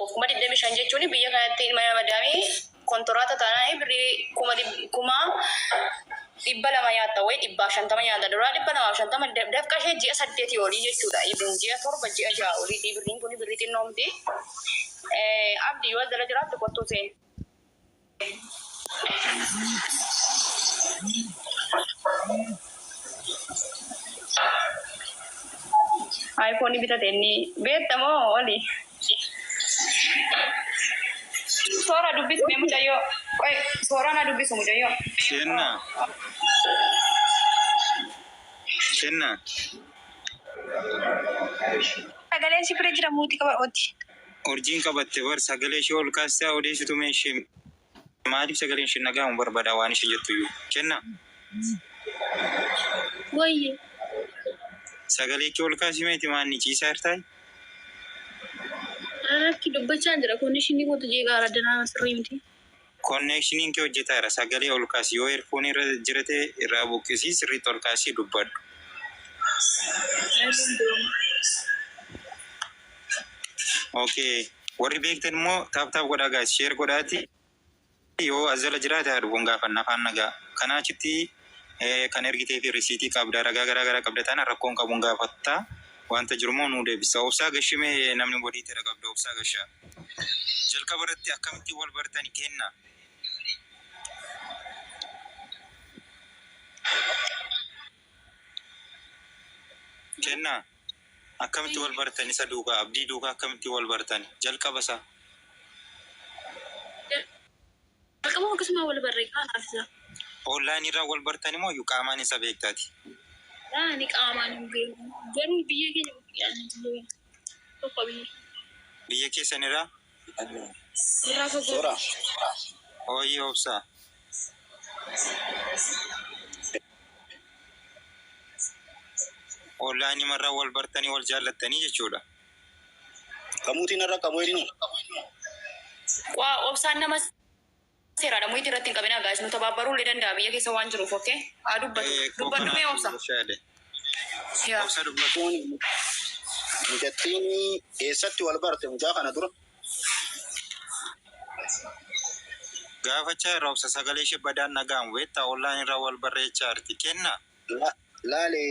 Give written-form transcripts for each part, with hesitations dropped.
tokkoof 25 jechuun biyya kanatti ilma madamee kontoraata taanaa birrii 200 nyaata way 150 nyaata dura 250 dafqa ishee ji'a 8 olii jechuudha. Ibn ji'a 7 ji'a 6 olii birriin kun birrii xinnoomti. Abdii yoo dala jiraattu kottuu seen. iPhone bitate inni beektamoo oli. Sora dubbis me mucayo. Oi, sora na dubbis mucayo. Kenna. Sagaleen si bira jira muuti qaba oti. Urjiin qabatte bar sagalee ishee ol kaastaa odeessitu meeshee maaliif sagaleen ishee nagaa'uun barbaada waan ishee jettu iyyuu. Kenna. Wayye. Sagalee kee ol kaasii meeti maanni ciisaa hirtaay? Akki dubbachaa jira konnekshinii kootu jeeqaa raddanaa sirrii miti. Konneekshiniin kee hojjetaa jira sagalee ol kaasii yoo eerfoon irra jirate irraa buqqisii sirriitti ol kaasii dubbadhu. Okay. Warri beektan immoo taaptaap godhaa gaas sheer godhaati yoo azala jiraate haa dhufuun gaafannaa afaan nagaa. Kanaa achitti kan ergitee fi risiitii qabdaa ragaa garaa qabda taana rakkoon qabuun gaafattaa wanta jirumoo nuu deebisa. Obsaa gashimee namni walitti irra qabda obsaa gashaa. Jalqaba irratti akkamitti wal bartani kenna. Kenna akkamitti wal bartani isa duukaa abdii duukaa akkamitti wal bartani jalqaba isaa. Jalqaba akkasuma wal barree kaafisa. Online irraa wal bartani moo iyyuu qaamaan isa beektaati? Ni qaamaan hin beeku. Garuu biyya keenya tokko biyya keessan irraa? Irraa fagoo. Hooyyee obsaa. Online marraa wal bartanii wal jaallattanii jechuudha. Kamuutiin irra qabu jedhinu. Waa obsaan nama seeraadha muhiiti irratti hin qabina gaas nu tabaabaruu illee danda'a biyya keessa waan jiruuf okkee haa dubbadhu mee obsa. Obsa dubbatu. Mucattiin eessatti wal barte mucaa kana dura? Gaafachaa irraa obsa sagalee ishee badaan nagaan weettaa online irraa wal barreechaa jirti kenna. Laale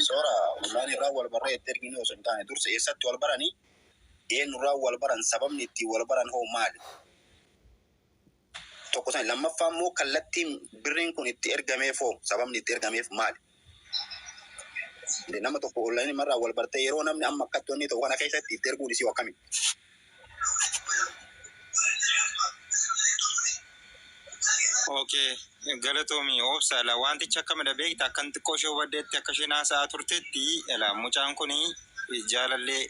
sora online irraa wal barreetti ergine osoo hin taane dursa eessatti wal baranii eenyurraa wal baran sababni itti wal baran hoo maali? Tokko san lammaffaa immoo kallattiin birriin kun itti ergameefoo sababni itti ergameef maali? Nama tokko online marraa wal bartee yeroo namni amma akkattoonni ta'u kana keessatti itti erguun isii akkami? Okay, galatoomii obsaala wanticha akkamidha beekta akkan xiqqoo ishee hubaddeetti akka isheen haasa'aa turteetti mucaan kun jaalallee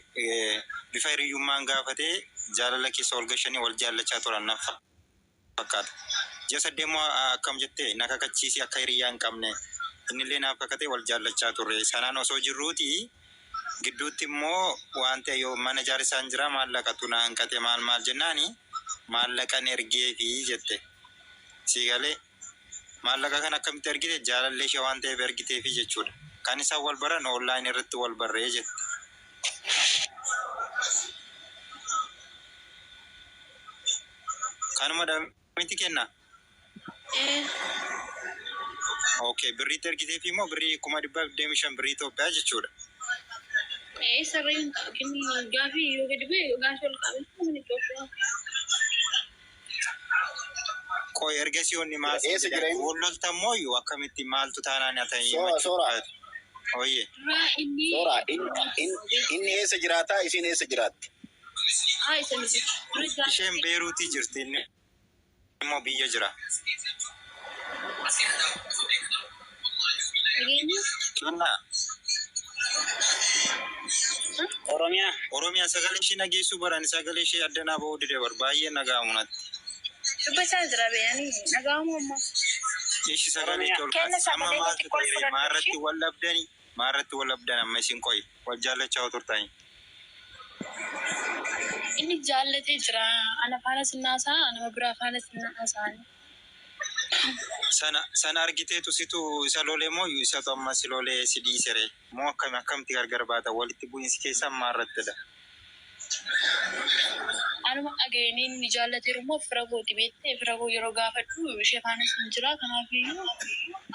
bifa hiriyyummaan gaafatee jaalala keessa ol gashanii wal jaallachaa turan naaf fakkaata. Ji'a 8 immoo akkam jettee na kakachiisii akka hiriyyaa hin qabne innillee naaf kakatee wal jaallachaa turre sanaan osoo jirruuti gidduutti immoo wanta yoo mana jaarisaan jira maallaqatu na hanqate maal jennaani maallaqan ergee fi jette. Sigalee maallaqa kan akkamitti ergite jaalallee ishee waan ta'eef ergiteefi jechuudha. Kan isaan wal baran online irratti wal barree jette. Kanuma miti kenna. Okay, birriitti ergiteefi immoo birrii 125 birrii Itoophiyaa jechuudha. Sareen gaafii yoo gadi bu'e gaafii ol qabeessa Itoophiyaa. Koi ergasiyoonni maal wallolta mooyyuu akkamitti maaltu taanaan ta'ee Sora. Oye. Sora inni eessa jiraata isin eessa jiraatti? Isheen Beeruutii jirti inni immoo biyya jira. Oromiyaa sagalee ishee nageessuu baran sagalee ishee addanaa ba'uu dide bar baay'ee nagaamunatti. Dubbachaa jira beeyanii nagaamu ammoo. Ishi sagalee kee ol kaasa amma maaltu ta'e maarratti wal labdan amma isin qoyi wal jaallachaa turtanii. Inni jaallatee jira ana faana sinnaasaa nama biraa faana sinnaasaa. Sana argiteetu situ isa lolee moo isa amma si lolee si dhiisere moo akkamitti gargar baata walitti bu'iinsi keessaa maarrattidha. Ageenin ni jaallateerumoo fira gooti beektee fira goo yeroo gaafadhu ishee faanas hin jira kanaafiyyuu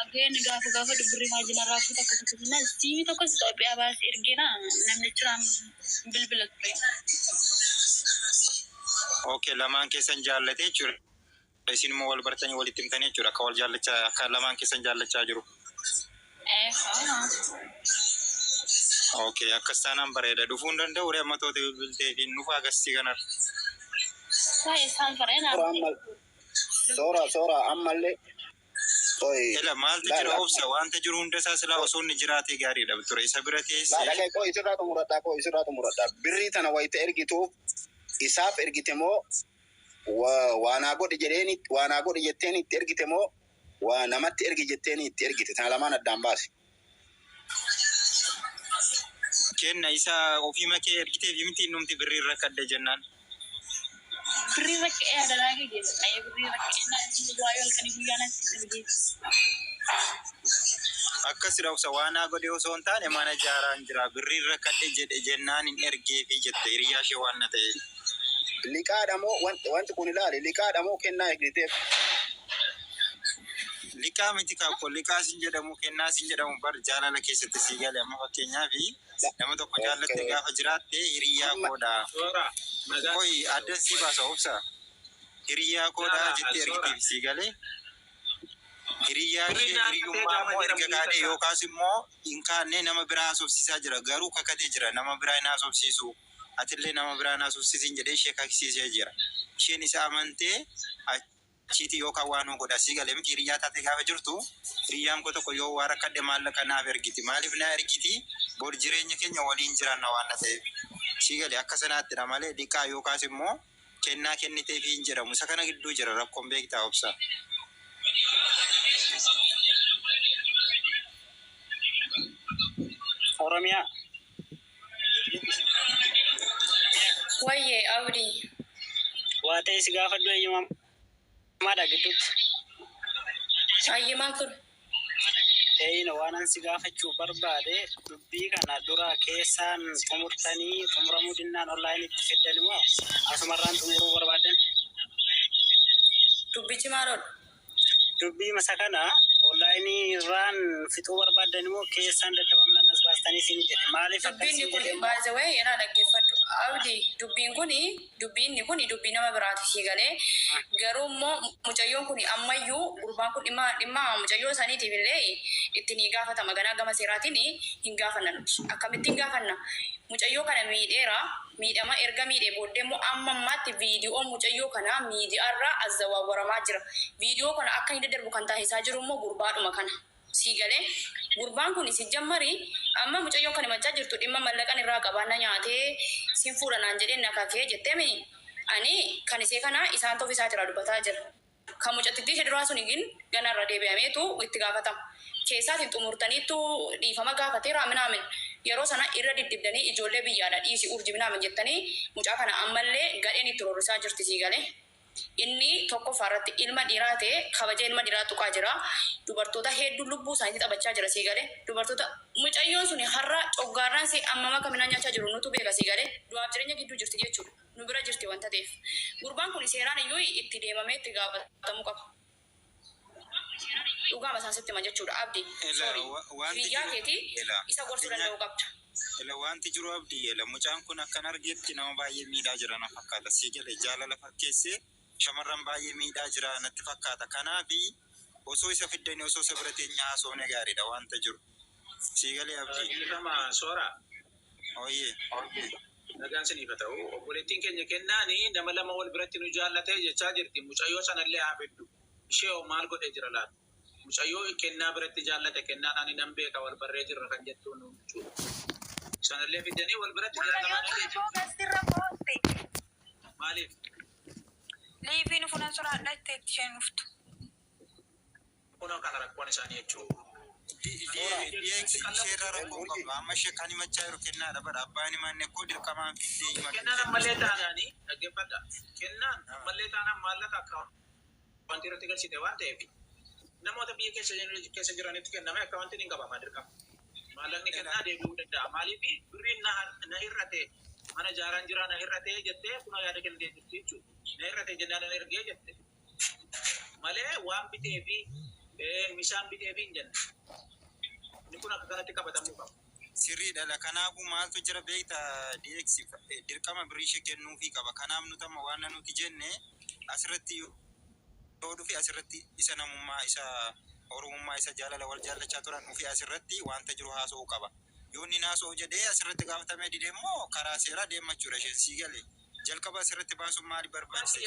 ageen gaafa dubbirri maajinarraa fuuta akka tokkotina siimi tokkos Itoophiyaa baas ergina namnichiraan bilbila ture. Okay, lamaan keessan jaallatee jira. Isin immoo wal bartanii walitti himtanii jechuudha. Akka wal jaallachaa akka lamaan keessan jaallachaa jiru. Okay, akkas taanaan bareeda. Dhufuu hin danda'u reemmatoota bilbiltee fi nuuf agarsiisii kanar. Isaan fareenaa. Soora ammallee. Ela maaltu jira obsa wanta jiru hunda isaa silaa osoo inni jiraatee gaariidha ture. Isa bira teessee. Dhaqee koo isirraatu muradhaa. Birrii tana wayita ergituuf isaaf ergite moo waanaa godhe jetteen itti ergite moo waa namatti ergi jetteen itti ergite tana lamaan addaan baasi. Kenna isa ofii makee ergiteef miti numti birrii irra kadde jennaan. Birrii rakkee adaraa geessa. Birrii rakkee namni waayee halkanii guyyaa natti ergeessa. Akkas dhawsa waanaa godhe osoo hin taane mana jaaraan jira. Birrii irra kadde jedhe jennaan hin ergeefi jette hiriyaa ishee waan na ta'e. Liqaadha moo wanti kun ilaali liqaadha moo kennaa ergiteef? Liqaa miti kaakko liqaa sin jedhamu kennaa sin jedhamu bar jaalala keessatti sii gale amma fakkeenyaaf nama tokko jaallatte gaafa jiraatte hiriyaa koodha. Koi addan sii baasa obsa. Hiriyaa koodha jettee ergiteef sii galee. Hiriyaa hiriyummaa moo erga kaadhe yookaas immoo hin kaanne nama biraa haasofsiisaa jira garuu kakatee jira nama biraa hin haasofsiisu. Atillee nama biraa haasofsiisin jedhee ishee kaksisiisee jira. Isheen isa amantee achiiti yookaan waan godha sii galee miti hiriyaa taate gaafa jirtu hiriyaan koo tokko yoo waa rakkadhe maallaqa naaf ergiti maaliif na ergiti bor jireenya keenya waliin jiraanna waan ta'eef sii galee akka sanaatti malee liqaa yookaas immoo kennaa kennitee fi hin jedhamu isa kana gidduu jira rakkoon beektaa obsa. Oromiyaa. Wayyee abdii. Waa ta'e si gaafadhu eeyyama maadha gidduutti. Ayyimaan kun. Eeyyina waan si gaafachuu barbaade dubbii kana dura keessaan xumurtanii xumuramuu dinnaan onlaayinitti fiddan immoo asumarraan xumuruu barbaadan. Dubbichi maalodha? Dubbii masa kana onlaayinii irraan fixuu barbaadan immoo keessaan dadhabamnan as baastanii siin jedhe maaliif akkasii kun baazawee yana dhaggeeffadhu. Abdii dubbiin dubbii nama biraati sii galee garuu immoo mucayyoon kun ammayyuu gurbaan kun dhimma mucayyoo saniitiif illee ittiin ni gaafatama ganaa gama seeraatiin hin gaafanna nuti akkamittiin gaafanna mucayyoo kana miidhama erga miidhee booddee immoo amma ammaatti viidiyoon mucayyoo kana miidiyaarraa azzawaawwaramaa jira viidiyoo kana akka hin daddarbu kan taasisaa jiru immoo gurbaadhuma kana sii galee gurbaan kun si jammari amma mucayyoon kan himachaa jirtu dhimma mallaqan irraa qabaanna nyaatee sin fuudhanaan jedhee nakakee jetteemi ani kan isee kana isaan toof isaa jira dubbataa jira kan mucattitti ishee duraa sun igin ganarra deebi'ameetu itti gaafatama keessaatiin xumurtaniittu dhiifama gaafatee raaminaamin yeroo sana irra diddibdanii ijoollee biyyaadha dhiisi urjibinaamin jettanii mucaa kana ammallee gadheen itti rorrisaa jirti sii galee inni tokkoffaa irratti ilma dhiiraa ta'e kabaja ilma dhiiraa tuqaa jira dubartoota hedduu lubbuu isaaniitti taphachaa jira sii galee dubartoota mucayyoon sun har'a coggaarraan si ammama kaminaan nyaachaa jiru nutu beeka sii galee du'aaf jireenya gidduu jirti jechuudha nu bira jirti wanta ta'eef gurbaan kun seeraan iyyuu itti deemamee itti gaafatamuu qaba. Dhugaama isaasitti hima jechuudha abdii. Biyyaa keetii isa gorsuu danda'uu qabda. Wanti jiru abdii mucaan kun akkan argeetti nama baay'ee miidhaa jira na fakkaata sii galee jaalala fakkeessee shamarran baay'ee miidhaa jira natti fakkaata kanaafi osoo isa fiddanii osoo isa bira teenyaa haasofne gaariidha wanta jiru sii galee abdii. Soora. Ooyyee. Nagaan siniif haa ta'u obboleettiin keenya kennaani nama lama wal biratti nu jaallatee jechaa jirti mucayyoo sanallee haa fiddu ishee maal godhee jira laata mucayyoo kennaa biratti jaallate kennaan ani nan beeka wal barree jirra kan jettuun sanallee fiddanii wal biratti maaliif liiviin funan soraadha itti isheen uftu. Kunoo kana rakkoon isaanii jechuudha. Isheerra rakkoo qaba amma ishee kan himachaa jiru kennaadha bara abbaan himanne koo dirqamaan fiddee himata. Kennaan ammallee taanaanii dhaggeeffadha kennaan ammallee taanaan maallaqa akka wanti irratti galchite waan ta'eef namoota biyya keessa jiranitti kenname akka wanti hin qabamaa dirqama. Maallaqni kennaa deebi'uu danda'a maaliif birriin na irrate mana jaaraan jiraa na hir'atee jettee kuna yaada kennitee jirti jechuudha. Na hir'atee jennaan na ergee jette. Malee waan bitee fi bishaan bitee fi hin jenne. Inni kun akka kanatti qabatamuu qaba. Sirriidha. Kanaafuu maaltu jira beekta DX dirqama birrii kennuufii qaba. Kanaaf nutama waan nuti jenne asirratti yoo dhufe asirratti isa namummaa isa oromummaa isa jaalala wal jaallachaa turan dhufe asirratti wanta jiru haasa'uu qaba. Yoo inni haasa'u jedhee asirratti gaafatamee didee immoo karaa seeraa deemachuudha isheen sii galee. Jalqaba asirratti baasuun maali barbaachisa?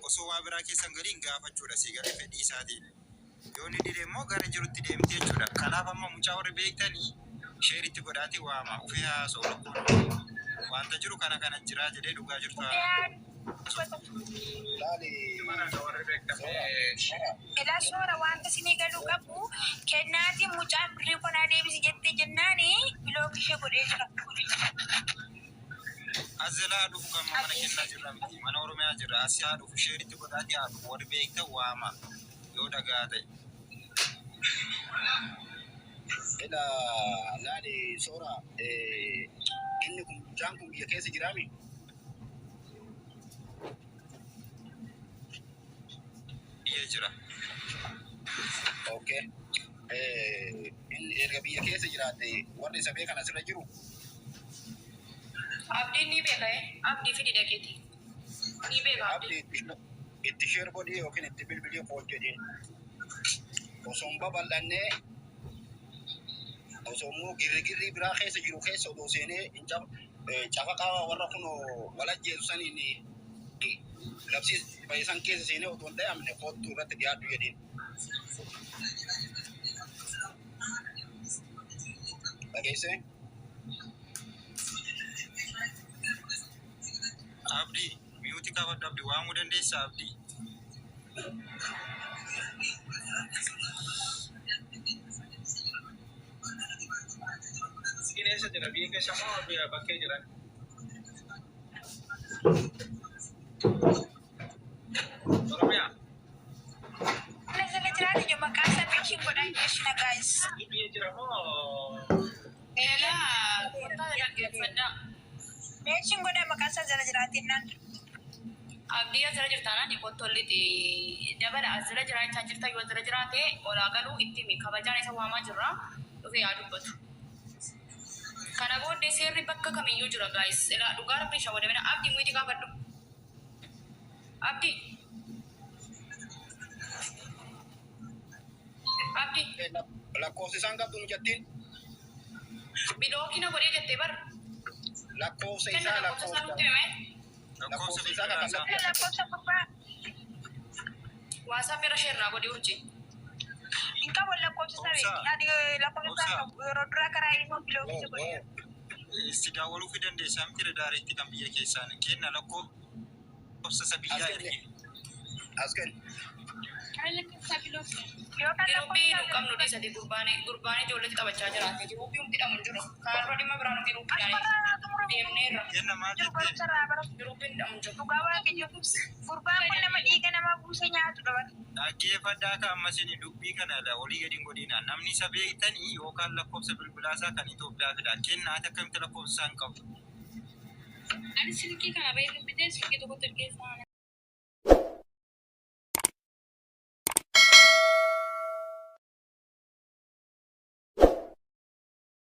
Osoo waa biraa keessan galiin gaafachuudha sii galee fedhii isaatiin. Yoo inni didee immoo gara jirutti deemtee jechuudha. Kanaaf amma mucaa warri beektanii sheeritti godhaatee waama ufee haasa'u rakkoon wanta jiru kana jiraa jedhee dhugaa jirtu. Ela soora wanta sinii galuu qabu kennaatiin mucaan birrii konaa deebisi jettee jennaani biloog ishee godhee jira. Azalaa dhufu kan mana kennaa jirra miti mana oromiyaa jirra asii haa dhufu sheeritti godhaatee haa dhufu warri beektan waama yoo dhagaa ta'e. Ila laali soora inni kun mucaan kun biyya keessa jiraami? Jira. Okay. Inni erga biyya keessa jiraate warri isa beekan asirra jiru. Abdiin ni beeka abdii fidi dhageeti. Ni beeka abdii. Itti sheer godhee yookiin itti bilbilee fool jedheen. Osoo hin babal'annee osoo immoo girrigirrii biraa keessa jiru keessa odoo seenee cafaqaa warra kun walajjeesu saniin labsii baay'isan keessa seenee otoo hin dhayamne kootu irratti dhiyaadhu jedheen. Dhageessee? Abdii miyuuti qabadhu abdii waamuu dandeessa abdii. Kineessa jira biyya keessa moo bakkee jiran? Oromiyaa. Nasala jiraate jo maqaan isaa beekshin godhan jechuudha guys. Biyya jira moo? Eelaa kottaa dhaggeeffadhaa. Beekshin godhan maqaan isaa jala jiraatennaan. Abdii asirra jirtaanaan kottollitti dabala asirra jiraachaa jirta yoo asirra jiraate olaa galuu itti kabajaan isa waamaa jirra dhufee yaa dubbatu. Kana booddee seerri bakka kamiyyuu jira guys. Ilaa dhugaa rabbii shawadamina abdii muyiti gaafadhu. Abdii. Abdii. Lakkoofsi isaan qabdu nu jettiin? Bilookina godhee jettee bar. Lakkoofsa Kenna isaa lakkoofsa isaa nutti hime. Lakkoofsa isaa kan Lakkoofsa gubbaa. Waasaap irra sheerraa godhee hojii. Hin qabu lakkoofsa isaa lakkoofsa isaa yeroo duraa karaa ilmoo biloogisa godhee. Isti daawwaluu fi dandeessaa miti daariitti kan biyya keessaan kenna lakkoofsa isa biyyaa ergi. as kenni. Girubbii nu qabnu dhiisati gurbaan ijoolletti taphachaa jiraate girubbii humti dhamu jiru. Kaarra dhimma biraan girubbii deemneerra. Kenna maal jettee? Girubbiin dhamu jiru. Dhugaa waaqayyo gurbaan kun nama dhiiga nama buuse nyaatu dhaban. Dhaggeeffadhaa kan ammasini dubbii kana olii gadi hin godhina. Namni isa beektanii yookaan lakkoofsa bilbilaasaa kan Itoophiyaa fida. Kennaati akkamitti lakkoofsa isaan qabu? Ani silkii kana beeku bitee silkii tokkotti ergeessaa